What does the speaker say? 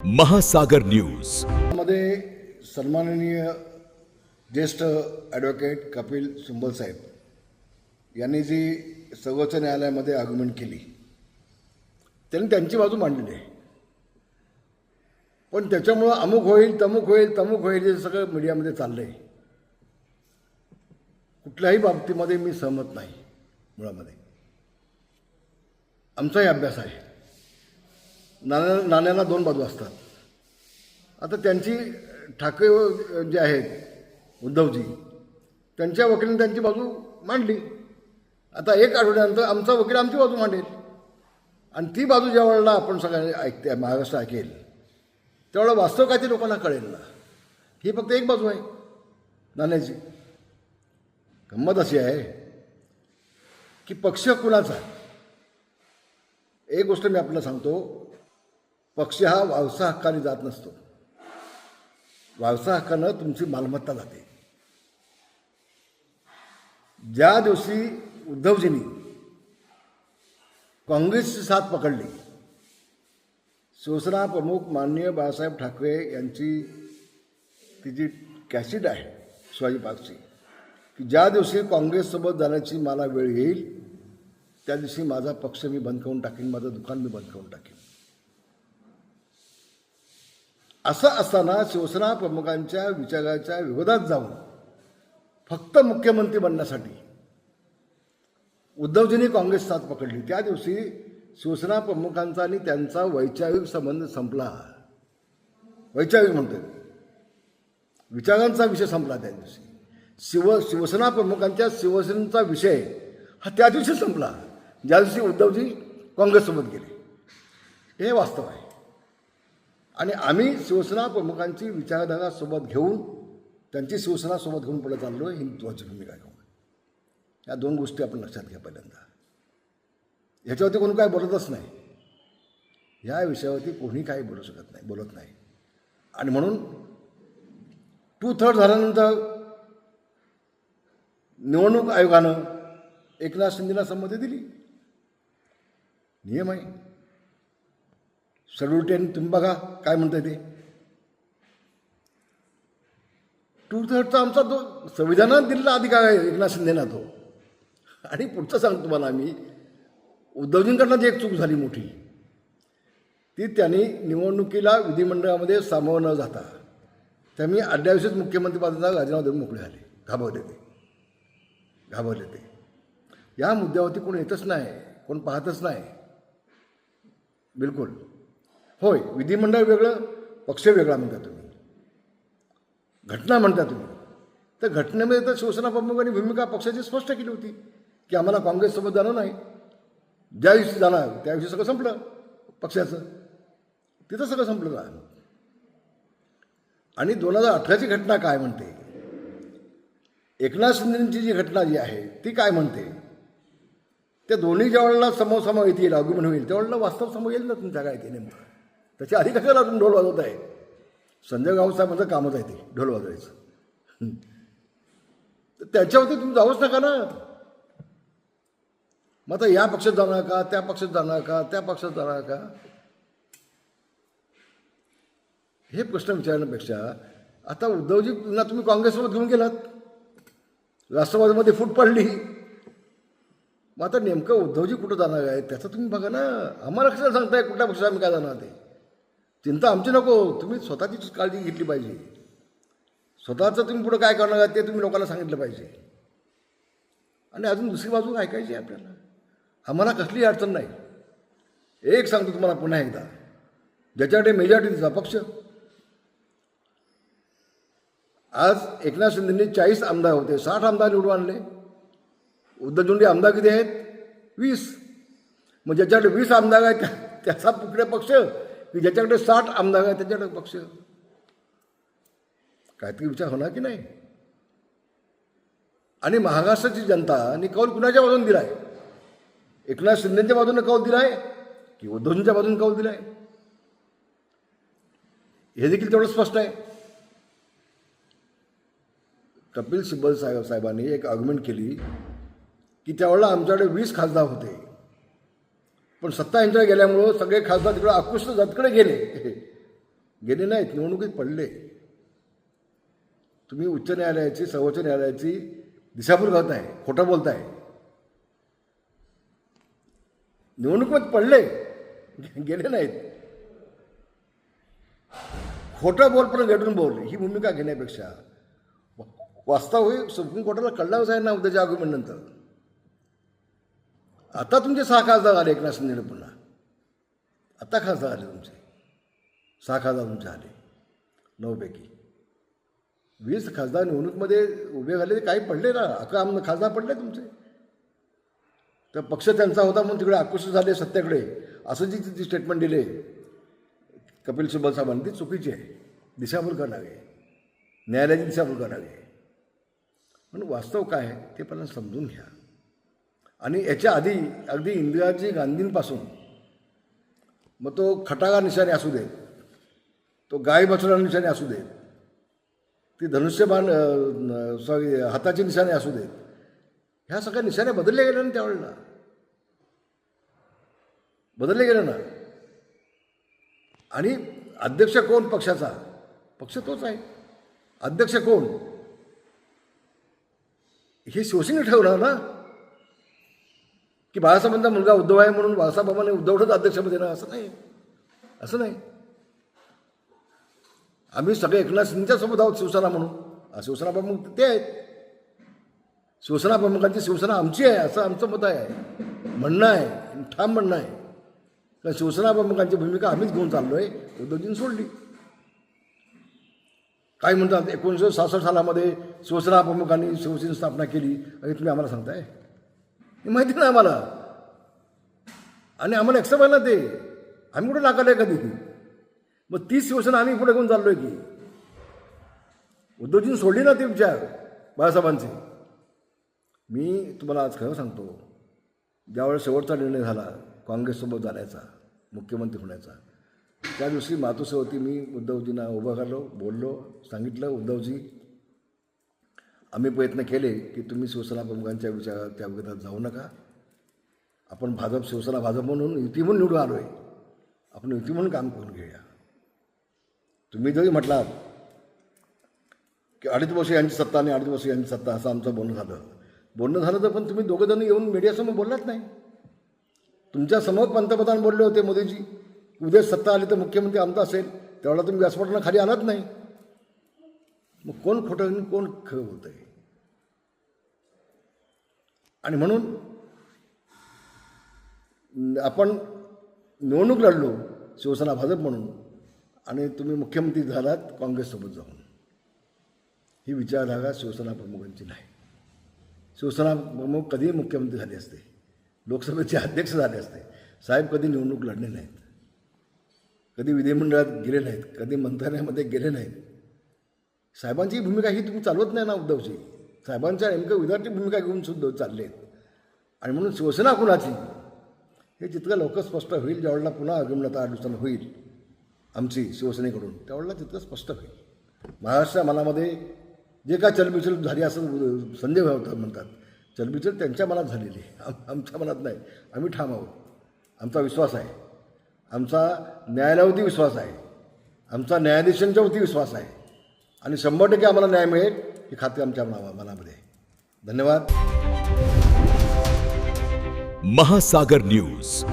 महासागर न्यूज मध्ये सन्माननीय ज्येष्ठ ॲडव्होकेट कपिल सिब्बल साहेब यांनी जी सर्वोच्च न्यायालयामध्ये आर्ग्युमेंट केली त्यांनी त्यांची बाजू मांडली आहे. पण त्याच्यामुळं अमुक होईल तमुक होईल हे सगळं मीडियामध्ये चाललं आहे. कुठल्याही बाबतीमध्ये मी सहमत नाही. मुळामध्ये आमचाही अभ्यास आहे. नाण्याला दोन बाजू असतात. आता त्यांची ठाकरे जे आहेत उद्धवजी त्यांच्या वकिलांनी त्यांची बाजू मांडली. आता एक आठवड्यानंतर आमचा वकील आमची बाजू मांडेल आणि ती बाजू ज्या वेळेला आपण सगळ्यांनी महाराष्ट्र ऐकेल त्यावेळेला वास्तव काय ते लोकांना कळेल ना. ही फक्त एक बाजू आहे नाण्याची. गंमत अशी आहे की पक्ष कुणाचा आहे. एक गोष्ट मी आपल्याला सांगतो, पक्ष हा वारसा हक्काने जात नसतो. वारसा हक्कानं तुमची मालमत्ता जाते. ज्या दिवशी उद्धवजींनी काँग्रेसची साथ पकडली, शिवसेना प्रमुख माननीय बाळासाहेब ठाकरे यांची ती जी कॅसेट आहे शिवाजी पार्कची, की ज्या दिवशी काँग्रेससोबत जाण्याची मला वेळ येईल त्या दिवशी माझा पक्ष मी बंद करून टाकीन, माझं दुकान मी बंद करून टाकीन. असं असताना शिवसेना प्रमुखांच्या विचाराच्या विरोधात जाऊन फक्त मुख्यमंत्री बनण्यासाठी उद्धवजींनी काँग्रेस साथ पकडली. त्या दिवशी शिवसेना प्रमुखांचा आणि त्यांचा वैचारिक संबंध संपला. वैचारिक म्हणतो, विचारांचा विषय संपला. त्या दिवशी शिवसेना प्रमुखांच्या शिवसेनेचा विषय हा त्या दिवशी संपला ज्या दिवशी उद्धवजी काँग्रेससोबत गेले. हे वास्तव आहे. आणि आम्ही शिवसेना प्रमुखांची विचारधारा सोबत घेऊन त्यांची शिवसेना सोबत घेऊन पुढे चाललो आहे. हिंदुत्वाची भूमिका घेऊन. या दोन गोष्टी आपण लक्षात घ्या. पहिल्यांदा ह्याच्यावरती कोणी काय बोलतच नाही. ह्या विषयावरती कोणी काही बोलत नाही. आणि म्हणून 2/3 झाल्यानंतर निवडणूक आयोगानं एकनाथ शिंदेला संमती दिली. नियम आहे. शेड्यूल 10 तुम्ही बघा काय म्हणताय ते. 2/3 आमचा तो संविधानात दिलेला अधिकार आहे एकनाथ शिंदेना तो. आणि पुढचं सांगतो तुम्हाला आम्ही, उद्धवजींकडनं जी एक चूक झाली मोठी, ती त्यांनी निवडणुकीला विधिमंडळामध्ये सामावून न जाता त्यांनी आदल्या दिवशीच मुख्यमंत्री पदाचा राजीनामा देऊन मोकळे झाले. घाबरले ते. या मुद्द्यावरती कोण येतच नाही, कोण पाहतच नाही. बिलकुल होय, विधिमंडळ वेगळं, पक्ष वेगळा म्हणता तुम्ही, घटना म्हणता तुम्ही. तर घटनेमध्ये तर शिवसेना प्रमुखांनी भूमिका पक्षाची स्पष्ट केली होती की आम्हाला काँग्रेससोबत जाणं नाही. ज्या दिवशी जाणार त्या दिवशी सगळं संपलं पक्षाचं. तिथं सगळं संपलं ना. आणि 2018ची घटना काय म्हणते, एकनाथ शिंदेची जी घटना जी आहे ती काय म्हणते, त्या दोन्ही ज्या वेळेला समोर येतील, आर्ग्युमेंट होईल त्यावेळेला वास्तव समोर येईल ना तुमच्या काय ते नेमकं. त्याच्या आधी कशाला तुम्ही ढोल वाजवत आहे. संजय गाव साहेबांचं कामच आहे ते ढोल वाजवायचं. तर त्याच्यावरती तुम्ही जाऊच नका ना. मग आता या पक्षात जाणार का, त्या पक्षात जाणार का, त्या पक्षात जाणार का, हे प्रश्न विचारण्यापेक्षा आता उद्धवजींना तुम्ही काँग्रेससोबत घेऊन गेलात, राष्ट्रवादीमध्ये फूट पडली. मग आता नेमकं उद्धवजी कुठं जाणार आहे त्याचं तुम्ही बघा ना. आम्हाला कशाला सांगताय कुठल्या पक्षात आम्ही काय जाणार ते. चिंता आमची नको. तुम्ही स्वतःचीच काळजी घेतली पाहिजे. स्वतःचं तुम्ही पुढं काय करणार आहे ते तुम्ही लोकांना सांगितलं पाहिजे. आणि अजून दुसरी बाजू ऐकायची आहे आपल्याला. आम्हाला कसलीही अडचण नाही. एक सांगतो तुम्हाला पुन्हा एकदा, ज्याच्याकडे मेजॉरिटीचा पक्ष, आज एकनाथ शिंदेंनी 40 आमदार होते, 60 आमदार निवडून आणले. उद्धवजींचे आमदार किती आहेत? 20. मग ज्याच्याकडे 20 आमदार आहेत त्याचा पुढे पक्ष, की ज्याच्याकडे 60 आमदार आहेत त्याच्याकडे पक्ष. काहीतरी विचार होणार की नाही. आणि महाराष्ट्राची जनताने कौल कुणाच्या बाजूने दिला आहे? एकनाथ शिंदेच्या बाजूने कौल दिला आहे की उद्धवजींच्या बाजूने कौल दिला आहे? हे देखील तेवढं स्पष्ट आहे. कपिल सिब्बल साहेबांनी एक आर्ग्युमेंट केली की त्यावेळेला आमच्याकडे 20 खासदार होते, पण सत्ता यांच्याकडे गेल्यामुळं सगळे खासदार तिकडे आकृष्ट जातकडे गेले. गेले नाहीत, निवडणुकीत पडले. तुम्ही उच्च न्यायालयाची, सर्वोच्च न्यायालयाची दिशाभूल करताय, खोटं बोलताय. निवडणुकीत पडले, गेले नाहीत. खोटं बोल पण गेटून बोल ही भूमिका घेण्यापेक्षा वास्तविक सुप्रीम कोर्टाला कळलाच आहे ना उद्याच्या आर्ग्युमेंटनंतर. आता तुमचे 6 खासदार आले एकनाथ शिंदे पुन्हा. आता खासदार आले तुमचे 6 खासदार तुमचे आले 9 पैकी. 20 खासदार निवडणुकीमध्ये उभे झाले, काही पडले ना, 11 खासदार पडले तुमचे. तर पक्ष त्यांचा होता म्हणून तिकडे आकृष्ट झाले सत्तेकडे, असं जी स्टेटमेंट दिले कपिल सिब्बल साहेबांनी ती चुकीची आहे. दिशाभूल करावी, न्यायालयाची दिशाभूल करावी. पण वास्तव काय आहे ते पहिल्यांदा समजून घ्या. आणि याच्या आधी अगदी इंदिराजी गांधींपासून मग तो खटागा निशाणे असू देत, तो गाय बछडा निशाणे असू देत, ती धनुष्यबाण हाताची निशाणे असू देत, ह्या सगळ्या निशाणे बदलले गेले ना त्यावेळेला. बदलले गेले ना. आणि अध्यक्ष कोण पक्षाचा? पक्ष तोच आहे. अध्यक्ष कोण हे शिवसेने ठेवलं ना, की बाळासाहेबांचा मुलगा उद्धव आहे म्हणून बाळासाहेबांनी उद्धवच अध्यक्षपदी ना, असं नाही. असं नाही. आम्ही सगळे एकनाथ शिंदेच्या सोबत आहोत शिवसेना म्हणून. शिवसेना प्रमुख ते आहेत. शिवसेना प्रमुखांची शिवसेना आमची आहे असं आमचं मत आहे, म्हणणं आहे, ठाम म्हणणं आहे. कारण शिवसेना प्रमुखांची भूमिका आम्हीच घेऊन चाललो आहे, उद्धवजींनी सोडली. काय म्हणतात 1966 सालामध्ये शिवसेना प्रमुखांनी शिवसेनेची स्थापना केली आणि तुम्ही आम्हाला सांगताय? हे माहिती नाही आम्हाला. आणि आम्हाला एक्सेप्ट आहे ना ते. आम्ही कुठे नाकारलं आहे कधी? मग तीच शिवसेना आम्ही पुढे घेऊन चाललो आहे की. उद्धवजींनी सोडली ना ती विचार बाळासाहेबांची. मी तुम्हाला आज खरं सांगतो, ज्यावेळेस शेवटचा निर्णय झाला काँग्रेससोबत जाण्याचा, मुख्यमंत्री होण्याचा, त्या दिवशी मातोश्रीवरती मी उद्धवजींना उभं करलो, बोललो, सांगितलं, उद्धवजी आम्ही प्रयत्न केले की तुम्ही शिवसेना प्रमुखांच्या विचारात त्या विरोधात जाऊ नका. आपण भाजप, शिवसेना भाजप म्हणून युती म्हणून निवडून आलो आहे, आपण युती म्हणून काम करून घेऊया. तुम्ही जरी म्हटलात की 2.5 वर्ष यांची सत्ता आणि 2.5 वर्ष यांची सत्ता असं आमचं बोलणं झालं तर पण तुम्ही दोघंजण येऊन मीडियासमोर बोललात नाही. तुमच्या समोर पंतप्रधान बोलले होते मोदीजी, उद्या सत्ता आली तर मुख्यमंत्री आमचा असेल, त्यावेळेला तुम्ही व्यासपीठाला खाली आलात नाही. मग कोण खोटं आणि कोण खरं बोलत आहे? आणि म्हणून आपण निवडणूक लढलो शिवसेना भाजप म्हणून, आणि तुम्ही मुख्यमंत्री झालात काँग्रेससोबत जाऊन. ही विचारधारा शिवसेना प्रमुखांची नाही. शिवसेना प्रमुख कधीही मुख्यमंत्री झाले असते, लोकसभेचे अध्यक्ष झाले असते. साहेब कधी निवडणूक लढले नाहीत, कधी विधिमंडळात गेले नाहीत, कधी मंत्रालयामध्ये गेले नाहीत. साहेबांची भूमिका ही तुम्ही चालवत नाही ना उद्धवजी. साहेबांच्या नेमकं विद्यार्थी भूमिका घेऊन सुद्धा चालले आहेत. आणि म्हणून शिवसेना कुणाची हे जितकं लवकर स्पष्ट होईल, ज्यावेळेला पुन्हा आगमनात 8 दिवसांनी होईल आमची शिवसेनेकडून, त्यावेळेला तितकं स्पष्ट होईल. महाराष्ट्र मनामध्ये जे काय चलबिचल झाली असं संजय भाऊ म्हणतात, चलबिचल त्यांच्या मनात झालेली आहे, आमच्या मनात नाही. आम्ही ठाम आहोत. आमचा विश्वास आहे, आमचा न्यायालयावरती विश्वास आहे, आमचा न्यायाधीशांच्यावरती विश्वास आहे. आणि 100% आम्हाला न्याय मिळेल ही खात्री आमच्या मनामध्ये आहे. धन्यवाद. महासागर न्यूज.